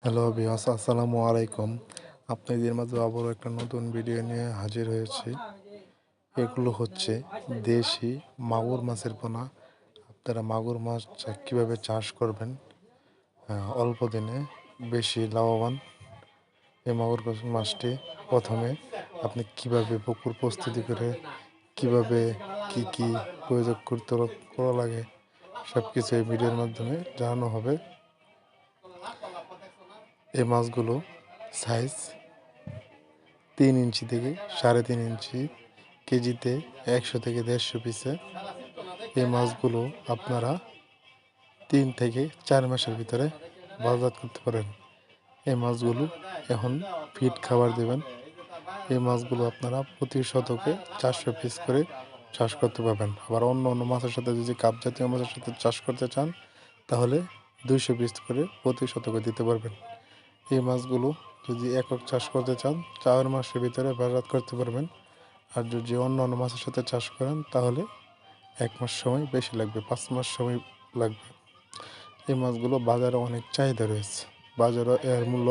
Hello viewers, আসসালামু আলাইকুম। আপনাদের মাঝে আবারও একটা নতুন ভিডিও নিয়ে হাজির হয়েছি। এগুলো হচ্ছে দেশি মাগুর মাছের পোনা। আপনারা মাগুর মাছ কীভাবে চাষ করবেন অল্প দিনে বেশি লাভবান। এই মাগুর মাছটি প্রথমে আপনি কিভাবে পুকুর প্রস্তুতি করে কিভাবে কি প্রয়োগ করা লাগে সব কিছু এই ভিডিওর মাধ্যমে জানানো হবে। এই মাছগুলো সাইজ 3 ইঞ্চি থেকে 3.5 ইঞ্চি, কেজিতে 100 থেকে 150 পিসে। এই মাছগুলো আপনারা 3 থেকে 4 মাসের ভিতরে বাজার করতে পারেন। এই মাছগুলো এখন ফিড খাবার দেবেন। এই মাছগুলো আপনারা প্রতি শতকে 400 পিস করে চাষ করতে পারবেন। আবার অন্য মাছের সাথে যদি কাপ জাতীয় মাছের সাথে চাষ করতে চান তাহলে 200 পিস করে প্রতি শতকে দিতে পারবেন। এই মাছগুলো যদি একক চাষ করতে চান 4 মাসের ভিতরে বাজার করতে পারবেন। আর যদি অন্য মাছের সাথে চাষ করেন তাহলে 1 মাস সময় বেশি লাগবে, 5 মাস সময় লাগবে। এই মাছগুলো বাজারে অনেক চাহিদা রয়েছে। বাজারে এর মূল্য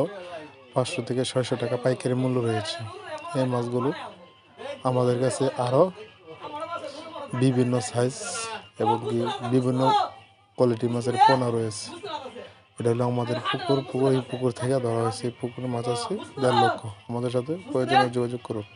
500 থেকে 600 টাকা পাইকারি মূল্য রয়েছে। এই মাছগুলো আমাদের কাছে আরও বিভিন্ন সাইজ এবং বিভিন্ন কোয়ালিটির মাছের পোনা রয়েছে। এটা হলো আমাদের পুকুর থেকে ধরা হয়েছে। এই পুকুরে মাছ আছে 1.5 লক্ষ। আমাদের সাথে প্রয়োজনে যোগাযোগ করুন।